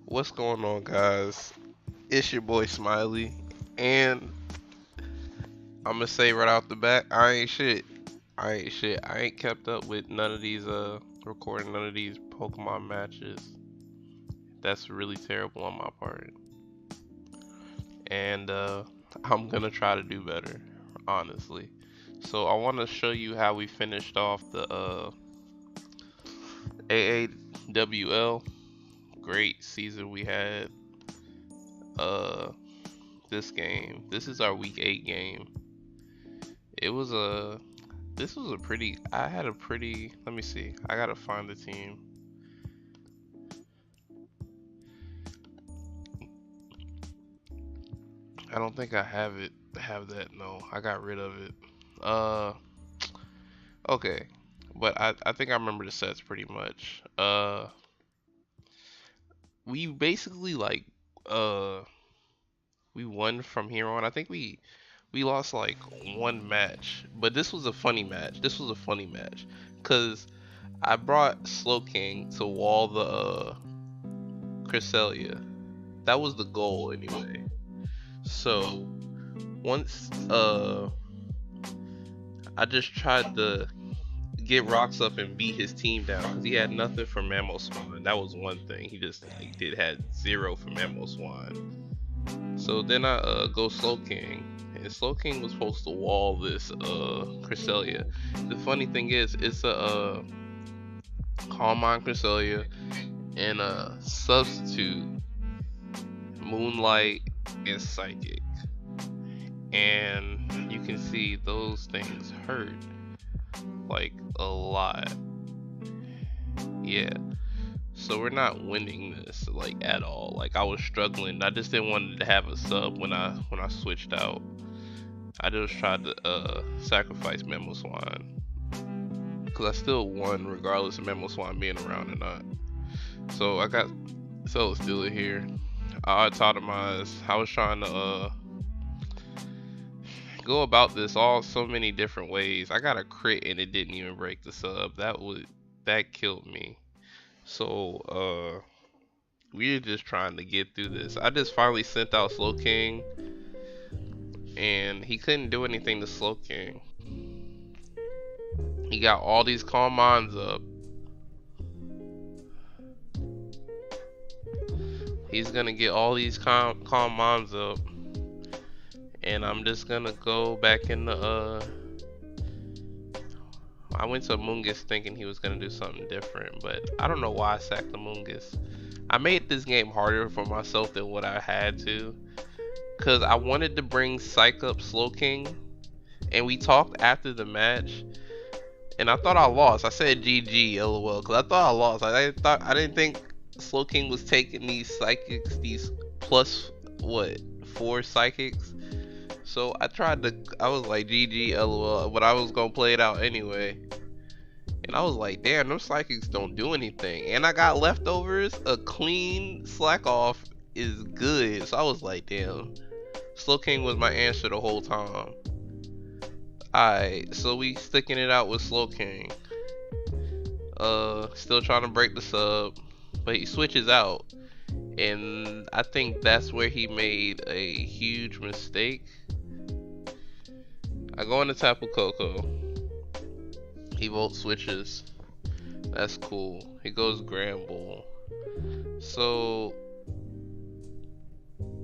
What's going on, guys? It's your boy Smiley, and I'm gonna say right off the bat, I ain't shit. I ain't shit. I ain't kept up with none of these recording none of these Pokemon matches. That's really terrible on my part, and I'm gonna try to do better, honestly. So I want to show you how we finished off the AAWL. Great season we had. Uh, this game. This is our week 8 game. It was a This was a pretty I had a pretty let me see. I gotta find the team. I don't think I have that. No, I got rid of it. Uh okay. But I think I remember the sets pretty much. We basically uh we won from here on. I think we lost like one match, but this was a funny match. This was a funny match cuz I brought Slowking to wall the Cresselia. That was the goal anyway. So once I just tried to get rocks up and beat his team down because he had nothing for Mamoswine. That was one thing. He just had zero for Mamoswine. So then I go Slowking. And Slowking was supposed to wall this Cresselia. The funny thing is it's a Calm Mind Cresselia and a substitute Moonlight and Psychic. And you can see those things hurt like a lot. Yeah. So we're not winning this like at all. Like I was struggling. I just didn't want to have a sub when I switched out. I just tried to sacrifice Mamoswine. Cause I still won regardless of Mamoswine being around or not. So I got Celesteela here. I automized. I was trying to go about this all so many different ways. I got a crit and it didn't even break the sub. That killed me. So we're just trying to get through this. I just finally sent out Slowking and he couldn't do anything to Slowking. He got all these Calm Minds up. He's gonna get all these calm Minds up. And I'm just gonna go back in the I went to Mungus thinking he was gonna do something different, but I don't know why I sacked the Mungus. I made this game harder for myself than what I had to, cause I wanted to bring Psych up Slowking, and we talked after the match, and I thought I lost. I said GG, LOL, cause I thought I lost. I didn't think Slowking was taking these psychics, these plus what 4 psychics. So I was like GG, LOL, but I was gonna play it out anyway. And I was like, damn, them psychics don't do anything. And I got leftovers. A clean slack off is good. So I was like, damn, Slowking was my answer the whole time. Alright, so we sticking it out with Slowking. Still trying to break the sub, but he switches out. And I think that's where he made a huge mistake. I go into Tapu Koko. He volt switches. That's cool. He goes Gramble. So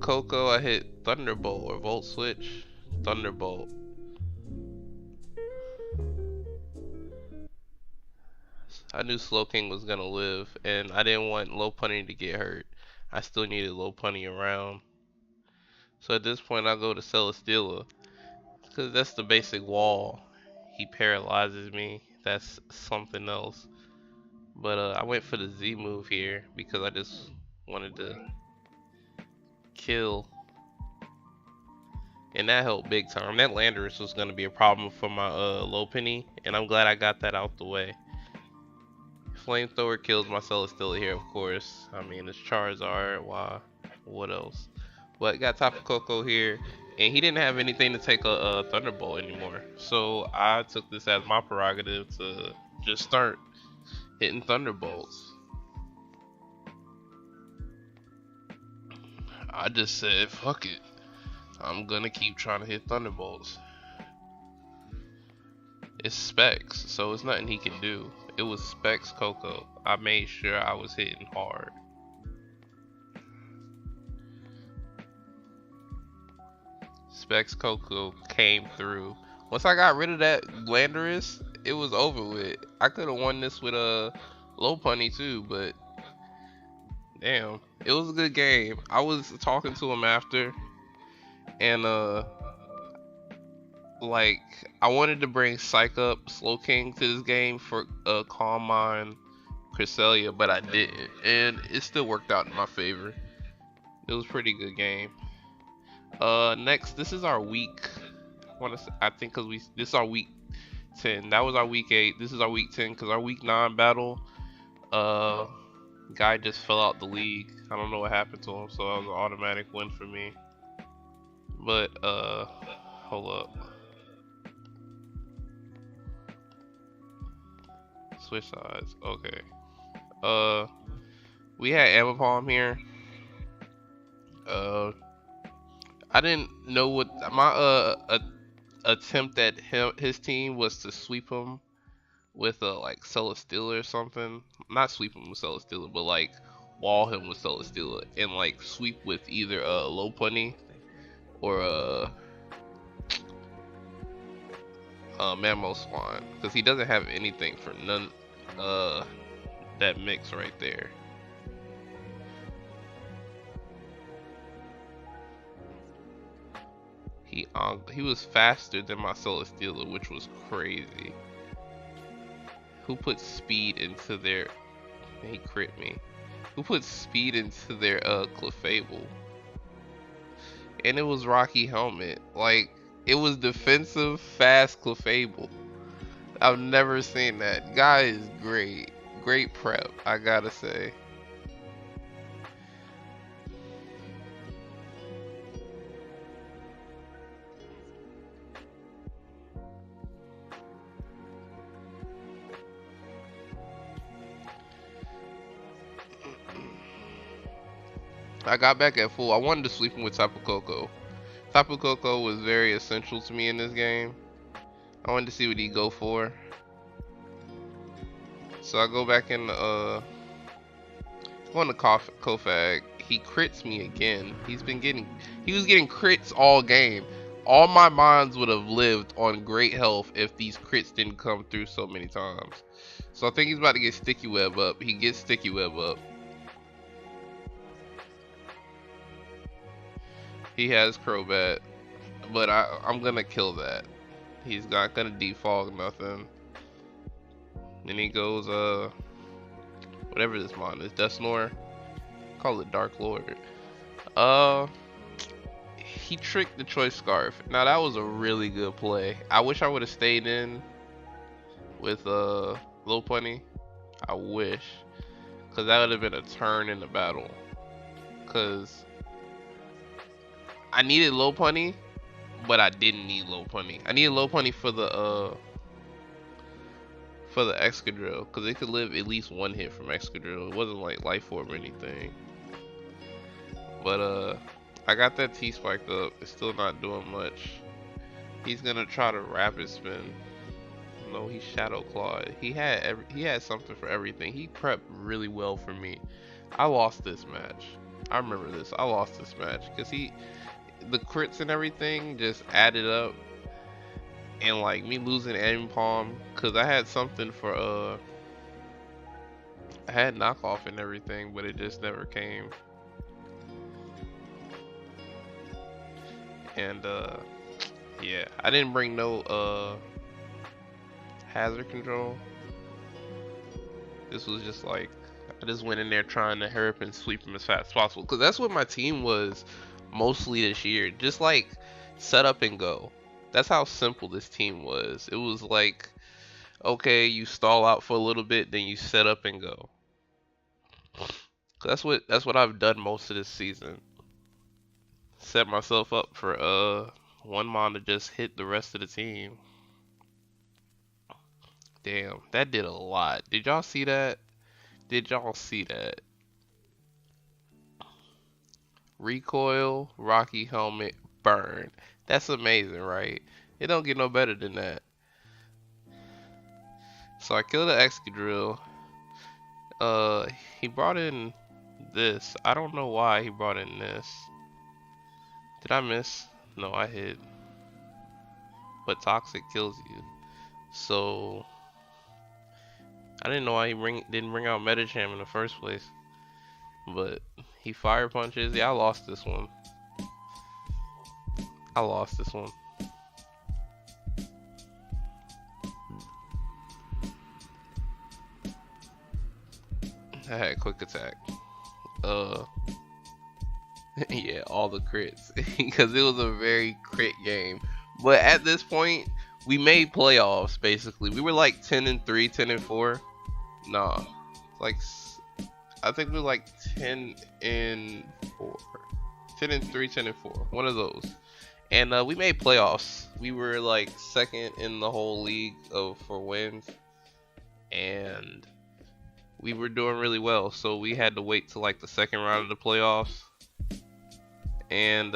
Koko, I hit Thunderbolt or Volt Switch. Thunderbolt. I knew Slowking was gonna live, and I didn't want Lopunny to get hurt. I still needed Lopunny around. So at this point, I go to Celesteela, because that's the basic wall. He paralyzes me. That's something else. But I went for the Z move here because I just wanted to kill. And that helped big time. That Landorus was going to be a problem for my Lopunny, and I'm glad I got that out the way. Flamethrower kills my Celesteela here, of course. I mean, it's Charizard. Why? What else? But got Tapu Koko here, and he didn't have anything to take a Thunderbolt anymore. So I took this as my prerogative to just start hitting Thunderbolts. I just said, fuck it. I'm gonna keep trying to hit Thunderbolts. It's Specs, so it's nothing he can do. It was Specs Coco. I made sure I was hitting hard. Specs Coco came through. Once I got rid of that Glandorus, it was over with. I could have won this with a low punny too, but damn, it was a good game. I was talking to him after, and like I wanted to bring Psych Up Slow King to this game for Calm Mind Cresselia, but I didn't, and it still worked out in my favor. It was a pretty good game. Next, this is our week. I think because this is our week 10. That was our week 8. This is our week 10 because our week 9 battle, uh, guy just fell out the league. I don't know what happened to him, so that was an automatic win for me. But hold up. Switch sides. Okay. We had Amapalm here. I didn't know what my attempt at his team was to sweep him with like Celesteela or something. Not sweep him with Celesteela, but like wall him with Celesteela and like sweep with either low punny or Mammo Swan, because he doesn't have anything for none that mix right there. He was faster than my Celesteela, which was crazy. Who put speed into their? He crit me. Who put speed into their Clefable? And it was Rocky Helmet. Like it was defensive, fast Clefable. I've never seen that. Guy is great. Great prep, I gotta say. I got back at full. I wanted to sweep him with Tapu Koko. Tapu Koko was very essential to me in this game. I wanted to see what he'd go for. So I go back in going to Kofag. He crits me again. He was getting crits all game. All my mines would have lived on great health if these crits didn't come through so many times. So I think he's about to get Sticky Web up. He gets Sticky Web up. He has Crobat, but I'm gonna kill that. He's not gonna defog nothing. Then he goes whatever this mon is, Dusknoir. Call it Dark Lord. He tricked the Choice Scarf. Now that was a really good play. I wish I would have stayed in with Low Punny. I wish, cause that would have been a turn in the battle. Cause I needed Low Punny, but I didn't need Low Punny. I needed Low Punny for the Excadrill, because it could live at least one hit from Excadrill. It wasn't like Life Orb or anything. But I got that T-Spike up. It's still not doing much. He's gonna try to Rapid Spin. No, he Shadow Clawed. He had something for everything. He prepped really well for me. I lost this match. I remember this. I lost this match because the crits and everything just added up. And like me losing Palm, cause I had something for I had knockoff and everything, but it just never came. And yeah, I didn't bring no hazard control. This was just like I just went in there trying to hurry up and sweep him as fast as possible, cause that's what my team was mostly this year. Just like set up and go. That's how simple this team was. It was like, okay, you stall out for a little bit, then you set up and go. That's what I've done most of this season. Set myself up for one mon to just hit the rest of the team. Damn, that did a lot. Did y'all see that? Did y'all see that? recoil, rocky helmet, burn. That's amazing, right? It don't get no better than that. So I killed the Excadrill. Uh, he brought in this. I don't know why he brought in this. Did I miss? No, I hit. But toxic kills you. So I didn't know why he didn't bring out Metacham in the first place. But he fire punches. Yeah, I lost this one. I lost this one. I had quick attack. Yeah, all the crits because it was a very crit game. But at this point, we made playoffs basically. We were like 10-3, 10-4. Nah, like I think we were like 10-4, 10-3, 10-4. One of those. And we made playoffs. We were like second in the whole league for wins, and we were doing really well. So we had to wait till like the second round of the playoffs. And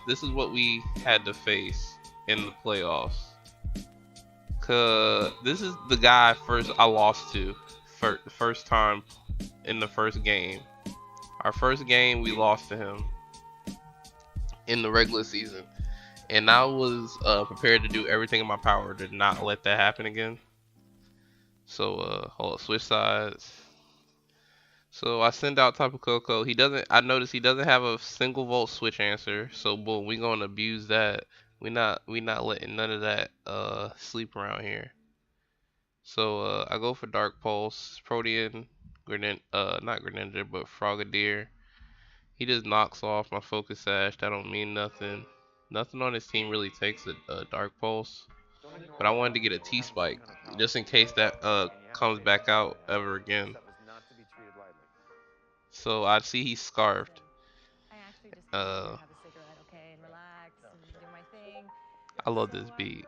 this is what we had to face in the playoffs. Cause this is the guy I lost to first time in the first game. Our first game we lost to him in the regular season, and I was prepared to do everything in my power to not let that happen again. So hold up, switch sides. So I send out Tapu Koko. I noticed he doesn't have a single volt switch answer. So boom, we gonna abuse that. We not letting none of that sleep around here. So I go for Dark Pulse, Protean, not Greninja, but Frogadier. He just knocks off my Focus Sash. That don't mean nothing. Nothing on his team really takes a Dark Pulse. But I wanted to get a T-Spike just in case that comes back out ever again. So I see he's scarfed. I love this beat.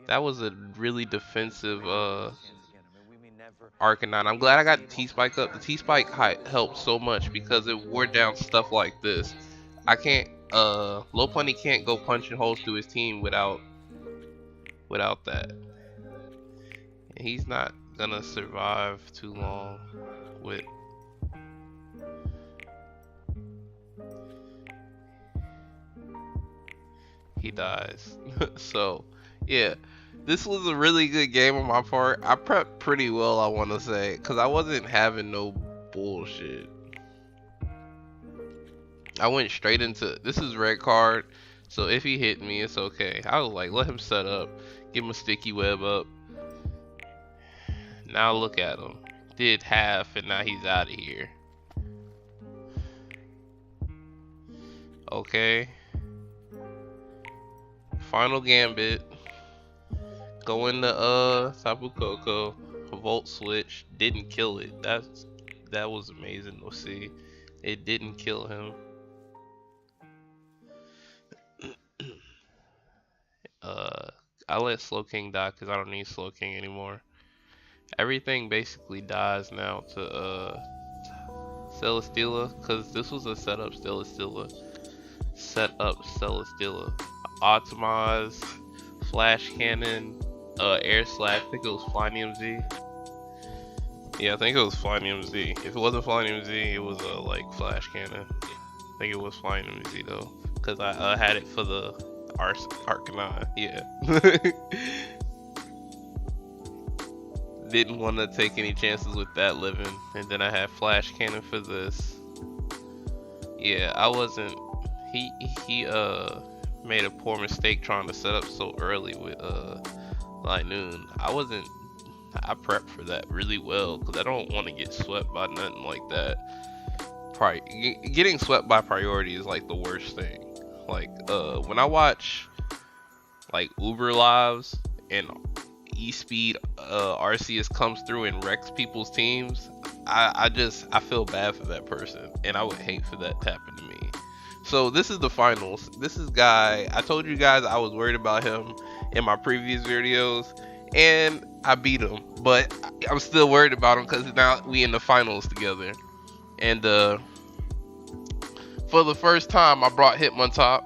That was a really defensive Arcanine. I'm glad I got the T-Spike up. The T-Spike helped so much because it wore down stuff like this. I can't Lopunny can't go punching holes through his team without that. And he's not gonna survive too long with he dies. So yeah, this was a really good game on my part. I prepped pretty well, I want to say, because I wasn't having no bullshit. I went straight into this is red card, so if he hit me it's okay. I was like, let him set up, give him a sticky web up. Now look at him, did half and now he's out of here. Okay, final gambit, go into Tapu Koko, volt switch, didn't kill it. That was amazing to see. It didn't kill him. I let Slowking die because I don't need Slowking anymore. Everything basically dies now to Celesteela, because this was a setup Celesteela. Optimize, Flash Cannon, Air Slash, I think it was Flying EMZ. Yeah, I think it was Flying EMZ. If it wasn't Flying EMZ, it was like Flash Cannon. I think it was Flying EMZ though, because I had it for the Arcanine. Yeah. Didn't want to take any chances with that living, and then I had Flash Cannon for this. Yeah, I wasn't. He made a poor mistake trying to set up so early with Linoon. I prepped for that really well because I don't want to get swept by nothing like that. Getting swept by priority is like the worst thing. Like when I watch like Uber lives and E-Speed Arceus comes through and wrecks people's teams, I feel bad for that person, and I would hate for that to happen to me. So this is the finals. This is guy, I told you guys I was worried about him in my previous videos, and I beat him, but I'm still worried about him because now we in the finals together. And For the first time, I brought Hitmontop.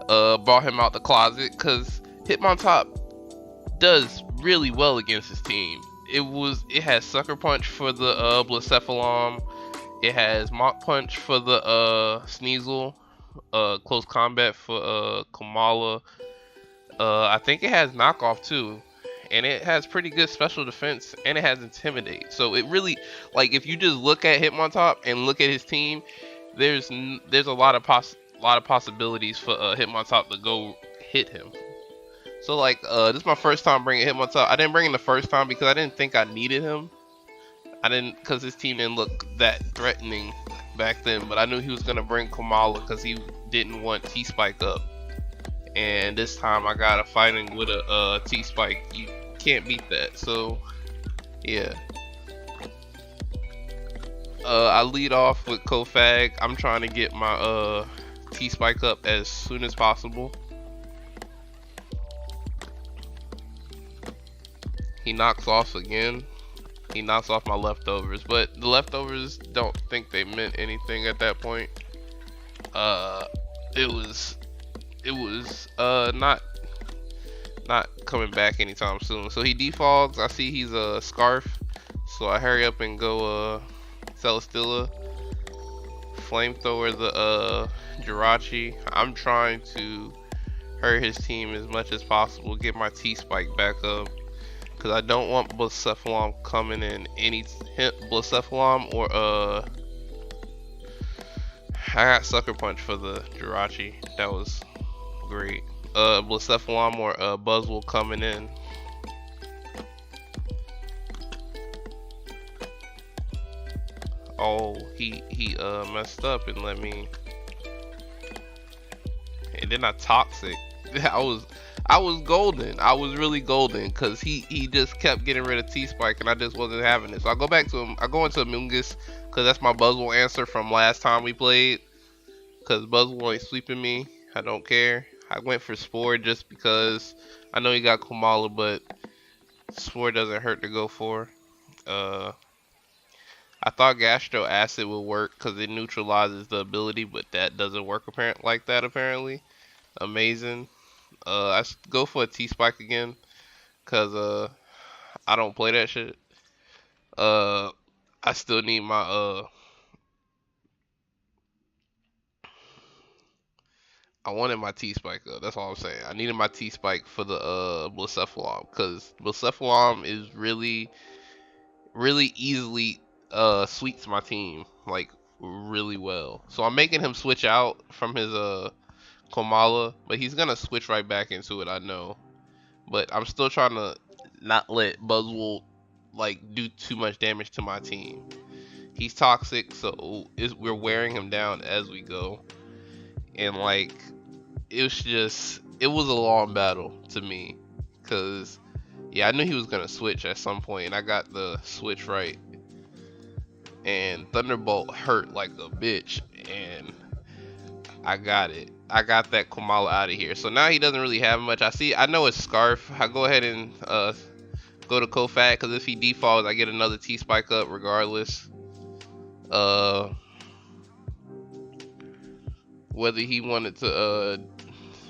Brought him out the closet because Hitmontop does really well against his team. It has Sucker Punch for the Blacephalon. It has Mach Punch for the Sneasel. Close Combat for Kamala. I think it has Knockoff too. And it has pretty good special defense, and it has Intimidate. So it really, like, if you just look at Hitmontop and look at his team, there's a lot of possibilities for Hitmontop to go hit him. So like, this is my first time bringing Hitmontop. I didn't bring him the first time because I didn't think I needed him. Because his team didn't look that threatening back then. But I knew he was gonna bring Kamala because he didn't want T-Spike up. And this time I got a fighting with a T-Spike. You can't beat that. So yeah. I lead off with Kofag. I'm trying to get my T-Spike up as soon as possible. He knocks off again. He knocks off my leftovers, but the leftovers don't think they meant anything at that point. It was not coming back anytime soon. So he defogs. I see he's a Scarf, so I hurry up and go Celesteela. Flamethrower the Jirachi. I'm trying to hurt his team as much as possible, get my T-Spike back up. Because I don't want Blacephalon coming in any Blacephalon or I got Sucker Punch for the Jirachi. That was great. Blacephalon or Buzzwole coming in. Oh, he messed up and let me. And then I Toxic. I was golden. I was really golden because he just kept getting rid of T-Spike and I just wasn't having it. So I go back to him. I go into Amoonguss because that's my Buzzwole answer from last time we played. Because Buzzwole ain't sweeping me. I don't care. I went for Spore just because I know he got Kamala, but Spore doesn't hurt to go for. I thought Gastro Acid would work because it neutralizes the ability, but that doesn't work apparently. Amazing. I go for a T-Spike again because I don't play that shit. I still need my I wanted my T-Spike up. That's all I'm saying. I needed my T-Spike for the Blacephalon because Blacephalon is really easily sweeps my team like really well. So I'm making him switch out from his Kamala, but he's gonna switch right back into it, I know. But I'm still trying to not let Buzzwole like do too much damage to my team. He's toxic, so we're wearing him down as we go. And like it was a long battle to me, cause yeah, I knew he was gonna switch at some point, and I got the switch right. And Thunderbolt hurt like a bitch, and I got it. I got that Kamala out of here. So now he doesn't really have much. I know it's Scarf. I go ahead and go to Kofag because if he defaults, I get another T-Spike up regardless. Whether he wanted to,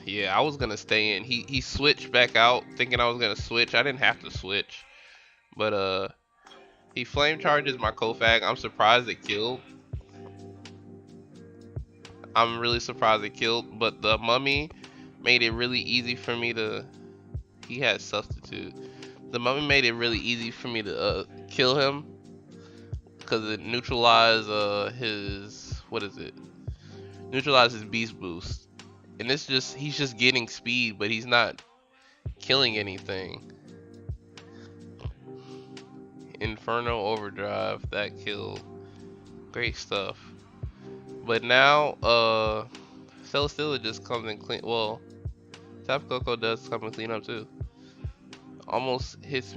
yeah, I was gonna stay in. He switched back out, thinking I was gonna switch. I didn't have to switch, but he flame charges my Kofag. I'm surprised it killed. I'm really surprised it killed, but the Mummy made it really easy for me to. He had substitute. The Mummy made it really easy for me to kill him because it neutralized his neutralizes Beast Boost, and he's just getting speed, but he's not killing anything. Inferno Overdrive, that killed. Great stuff. But now Celesteela just comes and clean. Well, Tapu Koko does come and clean up too. Almost gets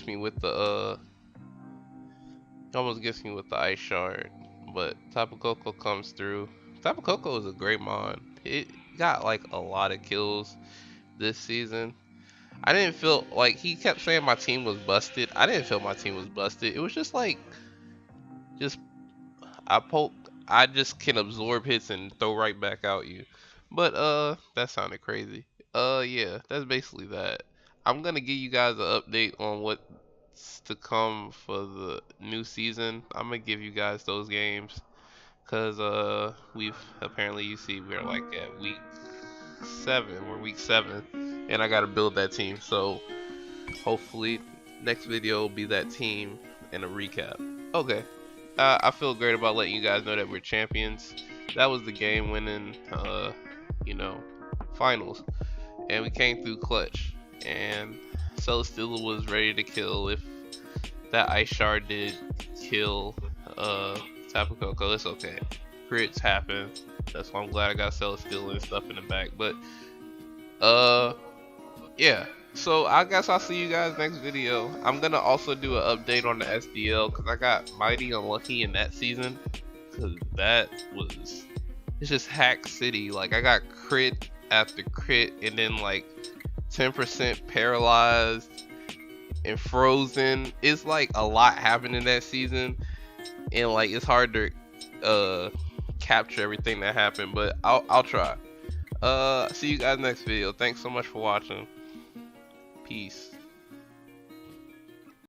me with the Ice Shard, but Tapu Koko comes through. Tapu Koko is a great mon. It got like a lot of kills this season. I didn't feel like he kept saying my team was busted. I didn't feel my team was busted. It was just like, I I just can absorb hits and throw right back out you. But that sounded crazy. Yeah, that's basically that. I'm gonna give you guys an update on what's to come for the new season. I'm gonna give you guys those games because we've apparently, you see, we're like at week 7. We're week 7, and I gotta build that team. So hopefully next video will be that team and a recap. Okay. I feel great about letting you guys know that we're champions. That was the game winning, you know, finals, and we came through clutch. And Celesteela was ready to kill if that ice shard did kill Tapu Koko. It's okay. Crits happen. That's why I'm glad I got Celesteela and stuff in the back. But yeah. So I guess I'll see you guys next video. I'm gonna also do an update on the SDL because I got mighty unlucky in that season. Cause that was, it's just hack city. Like I got crit after crit, and then like 10% paralyzed and frozen. It's like a lot happened in that season, and like it's hard to capture everything that happened. But I'll try. See you guys next video. Thanks so much for watching. Peace.